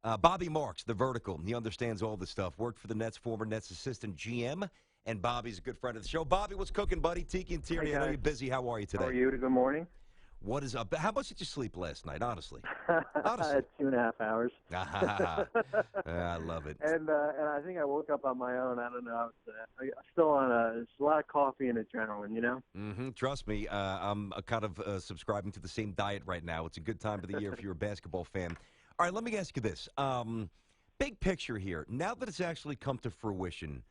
Bobby Marks, the vertical. He understands all this stuff. Worked for the Nets, former Nets assistant GM, and Bobby's a good friend of the show. Bobby, what's cooking, buddy? Tiki and Hey Tierney, I know guys, you're busy. How are you how are today? you? Good morning. What is up? How much did you sleep last night, honestly? Honestly. 2.5 hours. I love it. And I think I woke up on my own. I don't know. I'm still on it's a lot of coffee and adrenaline, you know? Trust me, I'm kind of subscribing to the same diet right now. It's a good time of the year if you're a basketball fan. All right, let me ask you this. Big picture here. Now that it's actually come to fruition,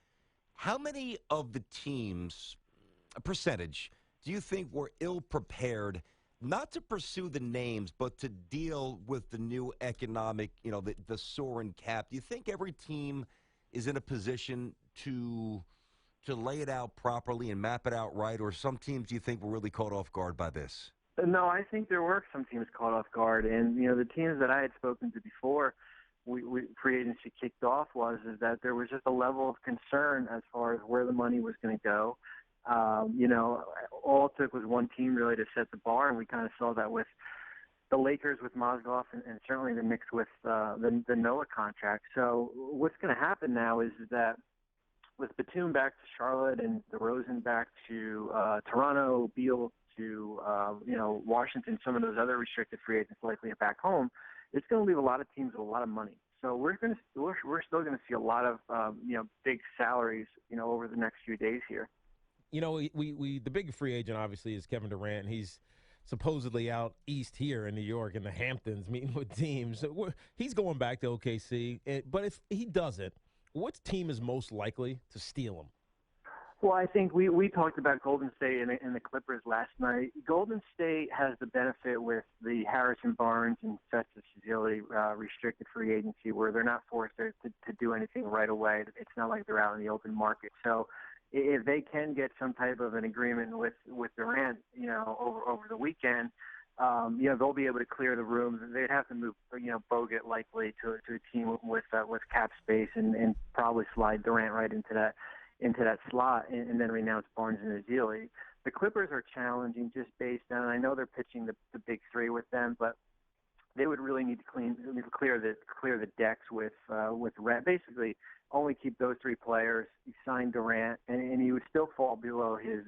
how many of the teams, a percentage, do you think were ill-prepared not to pursue the names, but to deal with the new economic, the soaring cap? Do you think every team is in a position to lay it out properly and map it out right, or some teams do you think were really caught off guard by this? No, I think there were some teams caught off guard. And, the teams that I had spoken to before free agency kicked off is that there was just a level of concern as far as where the money was going to go. All it took was one team really to set the bar, and we kind of saw that with the Lakers with Mozgov, and certainly the Knicks with the Noah contract. So what's going to happen now is that with Batum back to Charlotte and DeRozan back to Toronto, Beal to Washington, some of those other restricted free agents likely back home, it's going to leave a lot of teams with a lot of money. So we're still going to see a lot of big salaries over the next few days here. We the big free agent obviously is Kevin Durant. He's supposedly out east here in New York in the Hamptons meeting with teams. So he's going back to OKC. But if he doesn't, what team is most likely to steal him? Well, I think we talked about Golden State and the Clippers last night. Golden State has the benefit with the Harrison Barnes and Festus Ezeli restricted free agency where they're not forced to do anything right away. It's not like they're out in the open market. So if they can get some type of an agreement with Durant, over the weekend, they'll be able to clear the rooms. They'd have to move, Bogut likely to a team with cap space and probably slide Durant right into that slot and then renounce Barnes and Ezeli. The Clippers are challenging just based on, I know they're pitching the big three with them, but they would really need to clear the decks with Durant. Basically, only keep those three players. You sign Durant, and he would still fall below his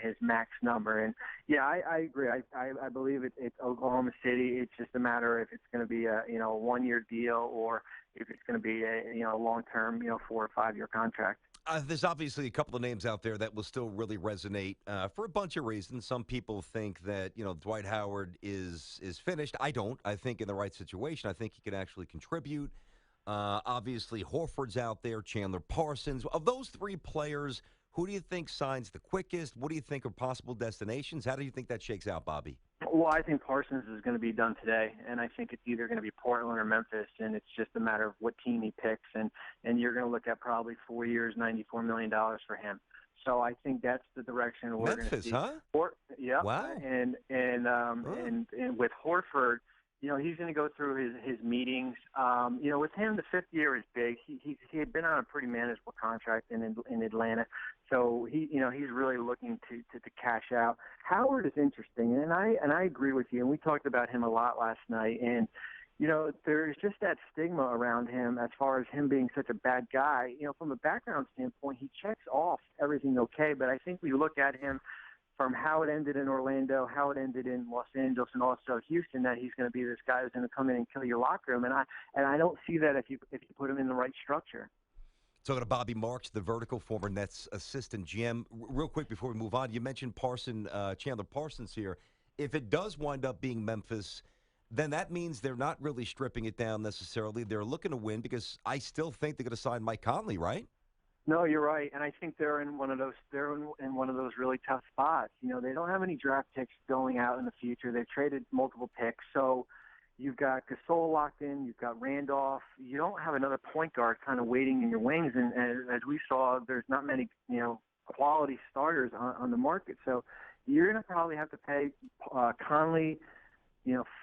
his max number. And yeah, I agree. I believe it's Oklahoma City. It's just a matter if it's going to be a 1-year deal or if it's going to be a long-term 4 or 5 year contract. There's obviously a couple of names out there that will still really resonate for a bunch of reasons. Some people think that Dwight Howard is finished. I don't. I think in the right situation, I think he can actually contribute. Obviously, Horford's out there, Chandler Parsons. Of those three players, who do you think signs the quickest? What do you think are possible destinations? How do you think that shakes out, Bobby? Well, I think Parsons is going to be done today, and I think it's either going to be Portland or Memphis, and it's just a matter of what team he picks, and you're going to look at probably 4 years, $94 million for him. So I think that's the direction we're going to see. Memphis, huh? Yeah. Wow. And with Horford, he's going to go through his meetings. With him, the 5th year is big. He had been on a pretty manageable contract in Atlanta, so he's really looking to cash out. Howard is interesting, and I agree with you. And we talked about him a lot last night. And there's just that stigma around him as far as him being such a bad guy. From a background standpoint, he checks off everything okay. But I think we look at him from how it ended in Orlando, how it ended in Los Angeles, and also Houston, that he's going to be this guy who's going to come in and kill your locker room. And I don't see that if you put him in the right structure. Talking to Bobby Marks, the vertical, former Nets assistant GM. Real quick before we move on, you mentioned Chandler Parsons here. If it does wind up being Memphis, then that means they're not really stripping it down necessarily. They're looking to win because I still think they're going to sign Mike Conley, right? No, you're right, and I think they're in one of those. They're in one of those really tough spots. They don't have any draft picks going out in the future. They've traded multiple picks, so you've got Gasol locked in. You've got Randolph. You don't have another point guard kind of waiting in your wings, and as we saw, there's not many quality starters on the market. So you're going to probably have to pay Conley,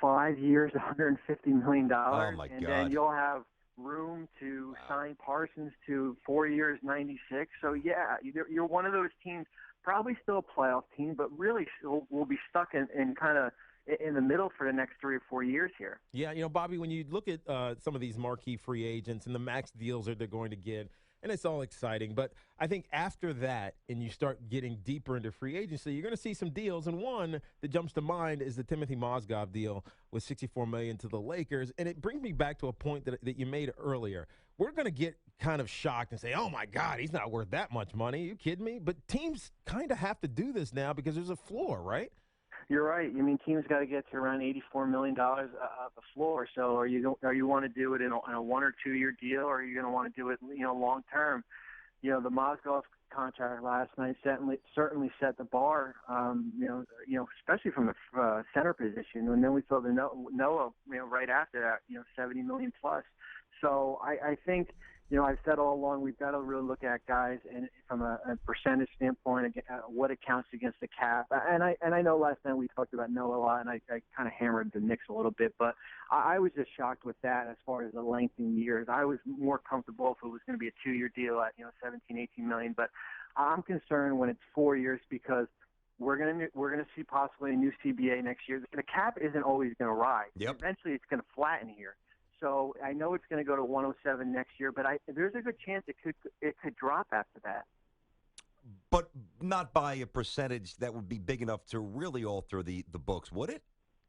5 years, $150 million, Oh my and God. then you'll have room to sign Parsons to 4 years, 96. So yeah, you're one of those teams, probably still a playoff team, but really still will be stuck in kind of in the middle for the next 3 or 4 years here. Yeah, Bobby, when you look at some of these marquee free agents and the max deals that they're going to get, and it's all exciting, but I think after that, and you start getting deeper into free agency, you're going to see some deals, and one that jumps to mind is the Timothy Mozgov deal with $64 million to the Lakers, and it brings me back to a point that you made earlier. We're going to get kind of shocked and say, oh, my God, he's not worth that much money. Are you kidding me? But teams kind of have to do this now because there's a floor, right? You're right. I mean, teams got to get to around $84 million of the floor. So, are you want to do it in a 1 or 2 year deal, or are you going to want to do it, long term? The Mozgov contract last night certainly set the bar. Especially from the center position, and then we saw the Noah, right after that, $70 million plus. So, I think. I've said all along we've got to really look at guys and from a percentage standpoint, what it counts against the cap. And I know last night we talked about Noah a lot, and I kind of hammered the Knicks a little bit, but I was just shocked with that as far as the length in years. I was more comfortable if it was going to be a 2-year deal at 17, 18 million, but I'm concerned when it's 4 years because we're gonna see possibly a new CBA next year. The cap isn't always going to rise. Yep. Eventually, it's going to flatten here. So I know it's going to go to 107 next year, but there's a good chance it could drop after that. But not by a percentage that would be big enough to really alter the books, would it?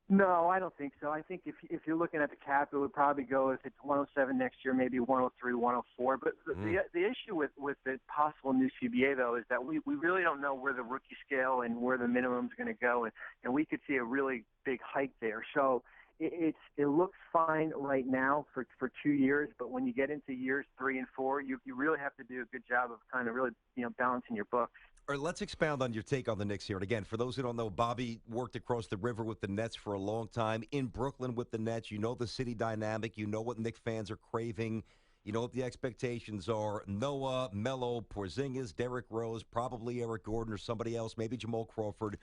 No, I don't think so. I think if you're looking at the cap, it would probably go, if it's 107 next year, maybe 103, 104. But the issue with the possible new CBA, though, is that we really don't know where the rookie scale and where the minimum is going to go, and we could see a really big hike there. So it looks fine right now for 2 years, but when you get into years 3 and 4, you really have to do a good job of kind of really balancing your books. All right, let's expound on your take on the Knicks here. And again, for those who don't know, Bobby worked across the river with the Nets for a long time, in Brooklyn with the Nets. You know the city dynamic. You know what Knicks fans are craving. You know what the expectations are. Noah, Melo, Porzingis, Derrick Rose, probably Eric Gordon or somebody else, maybe Jamal Crawford.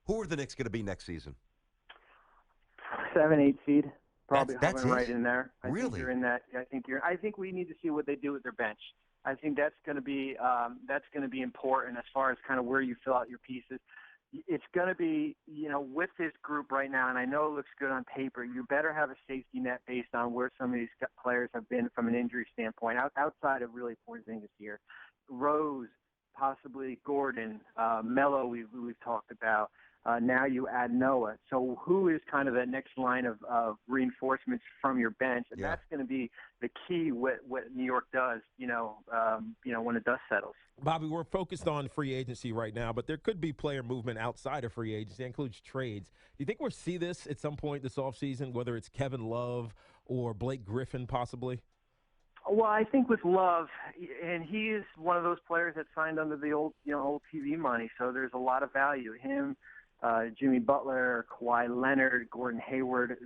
Who are the Knicks going to be next season? 7, 8 seed, probably that's hovering right in there. I really? think you're in that. I think we need to see what they do with their bench. I think that's going to be important as far as kind of where you fill out your pieces. It's going to be, with this group right now, and I know it looks good on paper, you better have a safety net based on where some of these players have been from an injury standpoint, outside of really Porzingis here. Rose, possibly Gordon, Melo we've talked about. Now you add Noah. So who is kind of the next line of reinforcements from your bench? And that's going to be the key what New York does, when the dust settles. Bobby, we're focused on free agency right now, but there could be player movement outside of free agency. That includes trades. Do you think we'll see this at some point this offseason, whether it's Kevin Love or Blake Griffin possibly? Well, I think with Love, and he is one of those players that signed under the old TV money, so there's a lot of value. Him, Jimmy Butler, Kawhi Leonard, Gordon Hayward,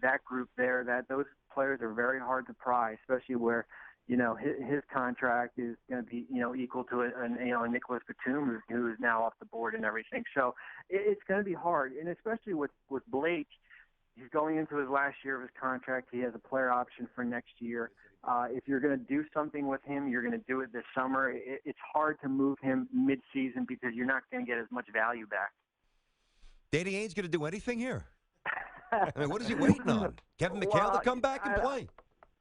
that group there, those players are very hard to pry, especially where, his contract is going to be, equal to a Nicholas Batum who is now off the board and everything. So it's going to be hard, and especially with Blake, he's going into his last year of his contract. He has a player option for next year. If you're going to do something with him, you're going to do it this summer. It's hard to move him mid-season because you're not going to get as much value back. Danny Ainge's going to do anything here? I mean, what is he waiting on? Kevin McHale to come back and play?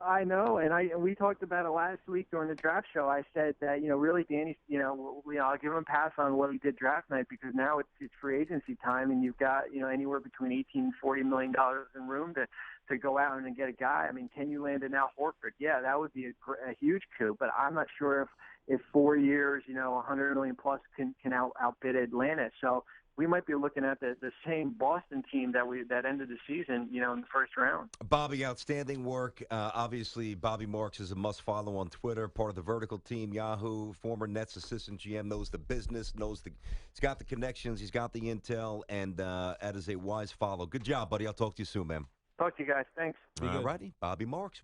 I know, and we talked about it last week during the draft show. I said that, really, Danny's, I'll give him a pass on what he did draft night because now it's free agency time, and you've got, anywhere between $18 and $40 million in room to go out and get a guy. I mean, can you land an Al Horford? Yeah, that would be a huge coup, but I'm not sure if 4 years, $100 million plus can outbid Atlanta. So we might be looking at the same Boston team that ended the season, in the first round. Bobby, outstanding work. Obviously, Bobby Marks is a must-follow on Twitter, part of the Vertical team, Yahoo, former Nets assistant GM, knows the business, he's got the connections, he's got the intel, and that is a wise follow. Good job, buddy. I'll talk to you soon, man. Talk to you guys. Thanks. All righty. Bobby Marks.